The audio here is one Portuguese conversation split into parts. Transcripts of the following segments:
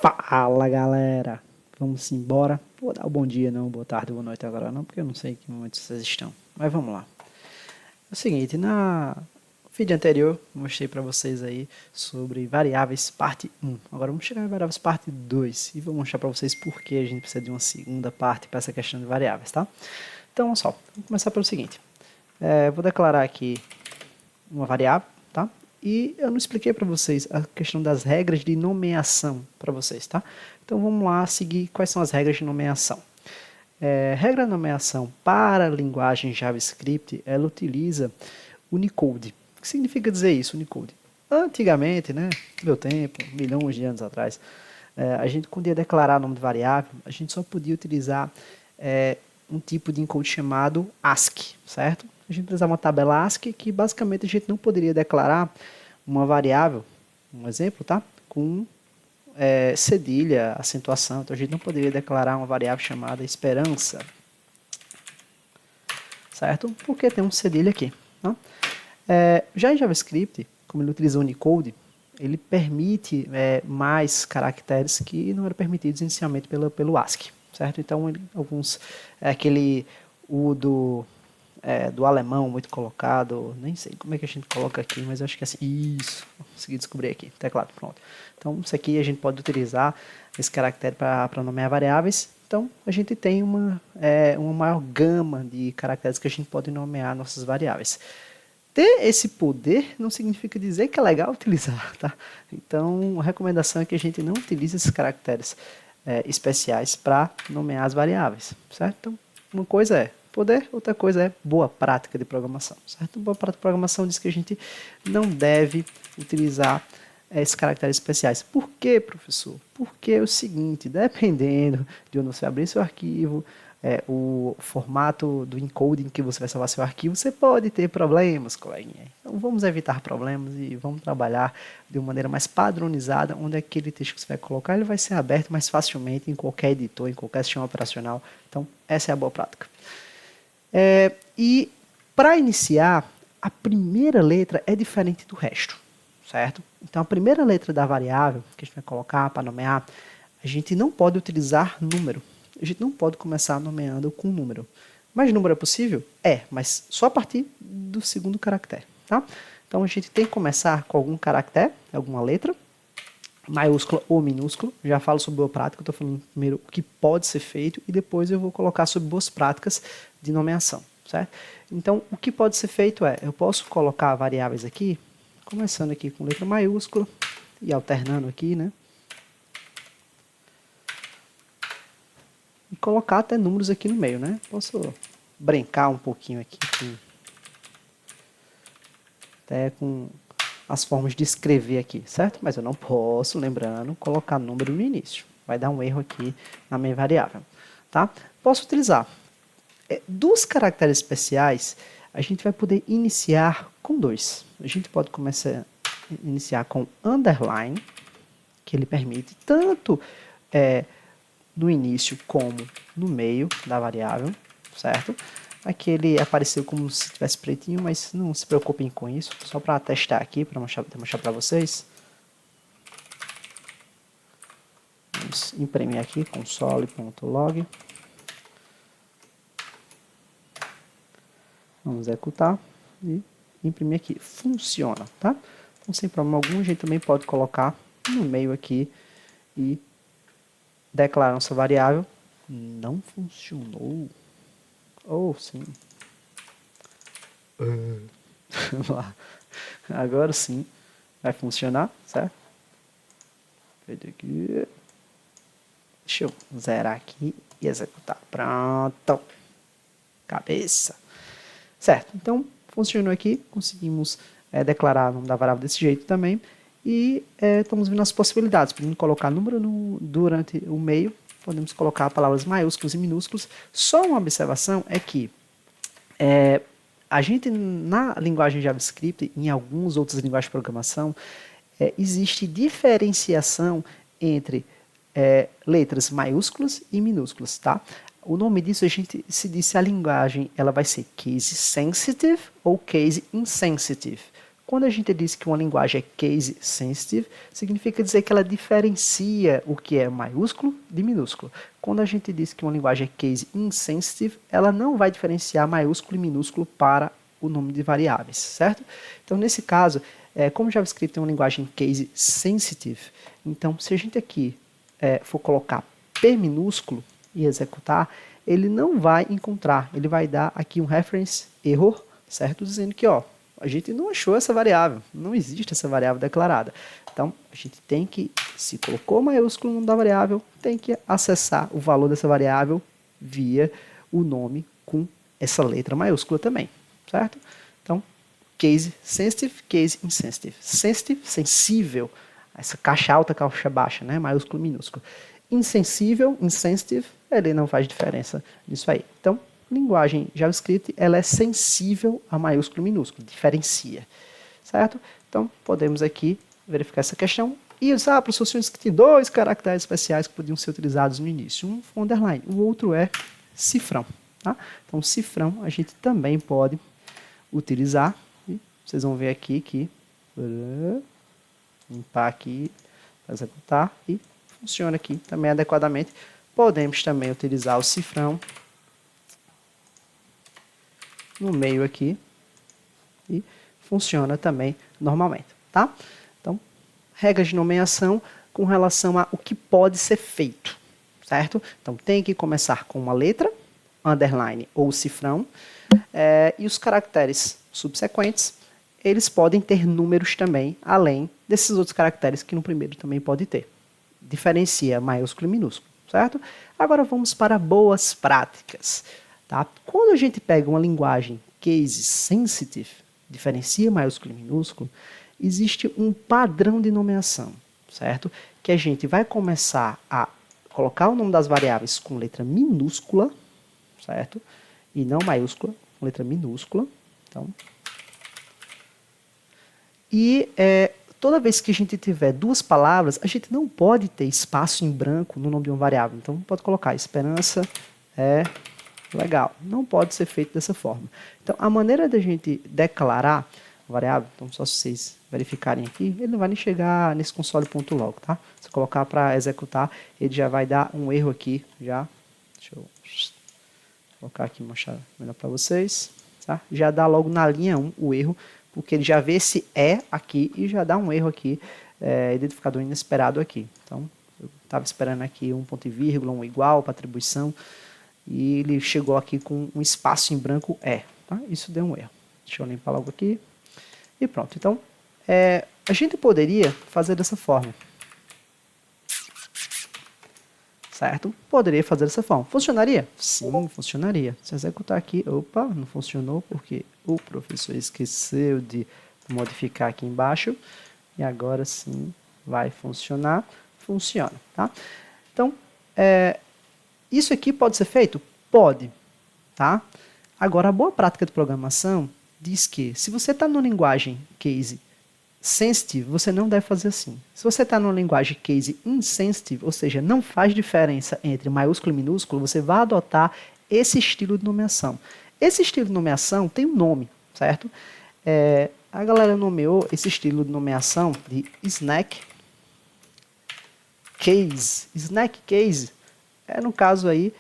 Fala galera, vamos embora. Vou dar o bom dia, não, boa tarde, boa noite agora não, porque eu não sei em que momento vocês estão. Mas vamos lá. É o seguinte, na vídeo anterior mostrei para vocês aí sobre variáveis parte 1. Agora vamos chegar em variáveis parte 2 e vou mostrar para vocês por que a gente precisa de uma segunda parte para essa questão de variáveis, tá? Então, olha só, vamos começar pelo seguinte. Vou declarar aqui uma variável, tá? E eu não expliquei para vocês a questão das regras de nomeação para vocês, tá? Então vamos lá seguir quais são as regras de nomeação. Regra de nomeação para a linguagem JavaScript, ela utiliza Unicode. O que significa dizer isso, Unicode? Antigamente, né, no meu tempo, milhões de anos atrás, a gente quando ia declarar nome de variável, a gente só podia utilizar um tipo de encode chamado ASCII, certo? A gente utilizava uma tabela ASCII que basicamente a gente não poderia declarar uma variável, um exemplo, tá? Com cedilha, acentuação. Então a gente não poderia declarar uma variável chamada esperança, certo? Porque tem um cedilha aqui. Tá? Já em JavaScript, como ele utiliza o Unicode, ele permite mais caracteres que não eram permitidos inicialmente pelo ASCII, certo? Então, alguns, o do alemão muito colocado, nem sei como é que a gente coloca aqui, mas eu acho que é assim, isso, consegui descobrir aqui, teclado, pronto. Então, isso aqui a gente pode utilizar esse caractere para nomear variáveis. Então, a gente tem uma maior gama de caracteres que a gente pode nomear nossas variáveis. Ter esse poder não significa dizer que é legal utilizar, tá? Então, a recomendação é que a gente não utilize esses caracteres especiais para nomear as variáveis, certo? Então, uma coisa é poder, outra coisa é boa prática de programação, certo? Boa prática de programação diz que a gente não deve utilizar esses caracteres especiais. Por quê, professor? Porque é o seguinte, dependendo de onde você abrir seu arquivo, o formato do encoding que você vai salvar seu arquivo, você pode ter problemas, coleguinha. Então vamos evitar problemas e vamos trabalhar de uma maneira mais padronizada, onde aquele texto que você vai colocar ele vai ser aberto mais facilmente em qualquer editor, em qualquer sistema operacional. Então essa é a boa prática. E para iniciar, a primeira letra é diferente do resto, certo? Então a primeira letra da variável que a gente vai colocar para nomear, a gente não pode utilizar número. A gente não pode começar nomeando com número. Mas número é possível? Mas só a partir do segundo caractere, tá? Então a gente tem que começar com algum caractere, alguma letra, maiúscula ou minúscula. Já falo sobre boa prática, eu estou falando primeiro o que pode ser feito e depois eu vou colocar sobre boas práticas de nomeação, certo? Então, o que pode ser feito eu posso colocar variáveis aqui, começando aqui com letra maiúscula e alternando aqui, né? E colocar até números aqui no meio, né? Posso brincar um pouquinho aqui até com as formas de escrever aqui, certo? Mas eu não posso, lembrando, colocar número no início. Vai dar um erro aqui na minha variável, tá? Posso utilizar dos caracteres especiais, a gente vai poder iniciar com dois. A gente pode começar a iniciar com underline, que ele permite tanto no início como no meio da variável, certo? Aqui ele apareceu como se tivesse pretinho, mas não se preocupem com isso, só para testar aqui, para mostrar para vocês. Vamos imprimir aqui, console.log. Vamos executar e imprimir aqui. Funciona, tá? Então, sem problema algum, a gente também pode colocar no meio aqui e declarar nossa variável. Não funcionou. Ou sim. Vamos lá. Agora sim vai funcionar, certo? Deixa eu zerar aqui e executar. Pronto. Cabeça. Certo, então funcionou aqui, conseguimos declarar o nome da variável desse jeito também e estamos vendo as possibilidades, podemos colocar número durante o meio, podemos colocar palavras maiúsculas e minúsculas. Só uma observação é que a gente na linguagem JavaScript e em algumas outras linguagens de programação existe diferenciação entre letras maiúsculas e minúsculas, tá? O nome disso a gente se a linguagem ela vai ser case sensitive ou case insensitive. Quando a gente diz que uma linguagem é case sensitive, significa dizer que ela diferencia o que é maiúsculo de minúsculo. Quando a gente diz que uma linguagem é case insensitive, ela não vai diferenciar maiúsculo e minúsculo para o nome de variáveis, certo? Então, nesse caso, como o JavaScript é uma linguagem case sensitive, então, se a gente aqui for colocar P minúsculo e executar, ele não vai encontrar, ele vai dar aqui um reference error, certo? Dizendo que, ó, a gente não achou essa variável, não existe essa variável declarada. Então, a gente tem que, se colocou maiúsculo no nome da variável, tem que acessar o valor dessa variável via o nome com essa letra maiúscula também, certo? Então, case sensitive, case insensitive. Sensitive, sensível, essa caixa alta, caixa baixa, né? Maiúsculo, minúsculo. Insensível, insensitive, ele não faz diferença nisso aí. Então, linguagem JavaScript, ela é sensível a maiúsculo e minúsculo, diferencia, certo? Então, podemos aqui verificar essa questão e usar professor, que tem dois caracteres especiais que podiam ser utilizados no início. Um foi underline, o outro é cifrão, tá? Então, cifrão a gente também pode utilizar. E vocês vão ver aqui que limpar aqui, executar e funciona aqui também adequadamente. Podemos também utilizar o cifrão no meio aqui e funciona também normalmente, tá? Então, regras de nomeação com relação a o que pode ser feito, certo? Então, tem que começar com uma letra, underline ou cifrão, e os caracteres subsequentes, eles podem ter números também, além desses outros caracteres que no primeiro também pode ter. Diferencia maiúsculo e minúsculo, certo? Agora vamos para boas práticas. Tá? Quando a gente pega uma linguagem case sensitive, diferencia maiúsculo e minúsculo, existe um padrão de nomeação, certo? Que a gente vai começar a colocar o nome das variáveis com letra minúscula, certo? E não maiúscula, com letra minúscula. Então, e toda vez que a gente tiver duas palavras, a gente não pode ter espaço em branco no nome de uma variável. Então, pode colocar esperança legal. Não pode ser feito dessa forma. Então, a maneira da gente declarar a variável, então só se vocês verificarem aqui, ele não vai nem chegar nesse console.log, tá? Se colocar para executar, ele já vai dar um erro aqui, já. Deixa eu colocar aqui e mostrar melhor para vocês, tá? Já dá logo na linha 1 o erro, porque ele já vê esse aqui e já dá um erro aqui, identificador inesperado aqui. Então, eu estava esperando aqui um ponto e vírgula, um igual para atribuição, e ele chegou aqui com um espaço em branco tá? Isso deu um erro. Deixa eu limpar logo aqui. E pronto. Então, a gente poderia fazer dessa forma. Certo? Poderia fazer dessa forma. Funcionaria? Sim, funcionaria. Se executar aqui, opa, não funcionou porque o professor esqueceu de modificar aqui embaixo. E agora sim vai funcionar. Funciona, tá? Então, isso aqui pode ser feito? Pode, tá? Agora, a boa prática de programação diz que se você está numa linguagem case sensitive, você não deve fazer assim. Se você está numa linguagem case insensitive, ou seja, não faz diferença entre maiúsculo e minúsculo, você vai adotar esse estilo de nomeação. Esse estilo de nomeação tem um nome, certo? A galera nomeou esse estilo de nomeação de snack case. Snack case no caso aí,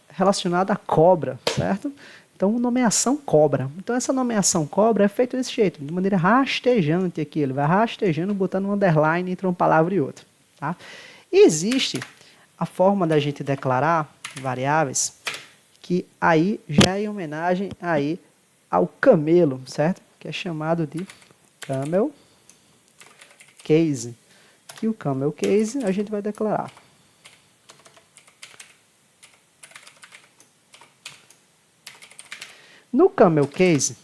relacionado à cobra, certo? Então, nomeação cobra. Então, essa nomeação cobra é feita desse jeito, de maneira rastejante aqui. Ele vai rastejando, botando um underline entre uma palavra e outra. Tá? E existe a forma da gente declarar variáveis, que aí já é em homenagem aí ao camelo, certo? Que é chamado de camel case. Que o camel case a gente vai declarar. No camel case,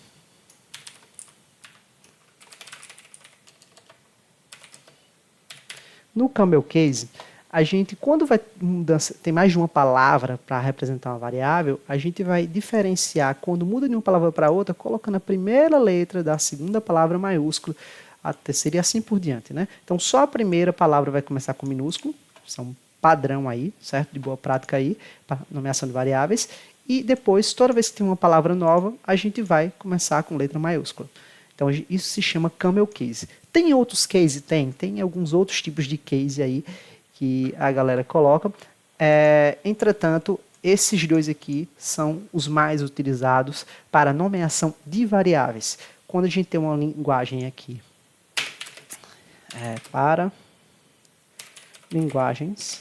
a gente, quando vai mudança, tem mais de uma palavra para representar uma variável, a gente vai diferenciar quando muda de uma palavra para outra, colocando a primeira letra da segunda palavra maiúscula, a terceira e assim por diante, né? Então, só a primeira palavra vai começar com minúsculo, isso é um padrão aí, certo? De boa prática aí, para nomeação de variáveis. E depois, toda vez que tem uma palavra nova, a gente vai começar com letra maiúscula. Então isso se chama camel case. Tem outros case? Tem alguns outros tipos de case aí que a galera coloca. Entretanto, esses dois aqui são os mais utilizados para nomeação de variáveis. Quando a gente tem uma linguagem aqui para linguagens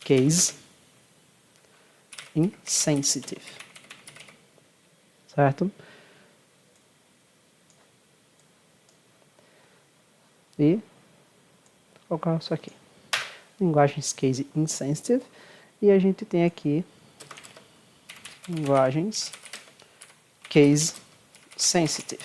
case insensitive, certo? E vou colocar isso aqui, linguagens case insensitive, e a gente tem aqui linguagens case sensitive.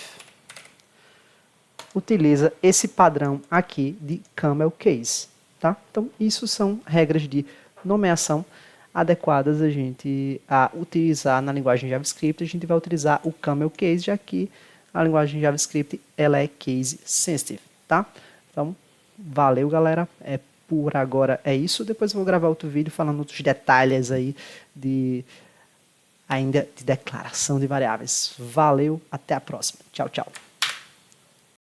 Utiliza esse padrão aqui de camel case, tá? Então, isso são regras de nomeação adequadas a gente a utilizar na linguagem JavaScript. A gente vai utilizar o camel case, já que a linguagem JavaScript ela é case sensitive, tá? Então, valeu, galera. Por agora é isso. Depois eu vou gravar outro vídeo falando outros detalhes aí ainda de declaração de variáveis. Valeu, até a próxima. Tchau, tchau.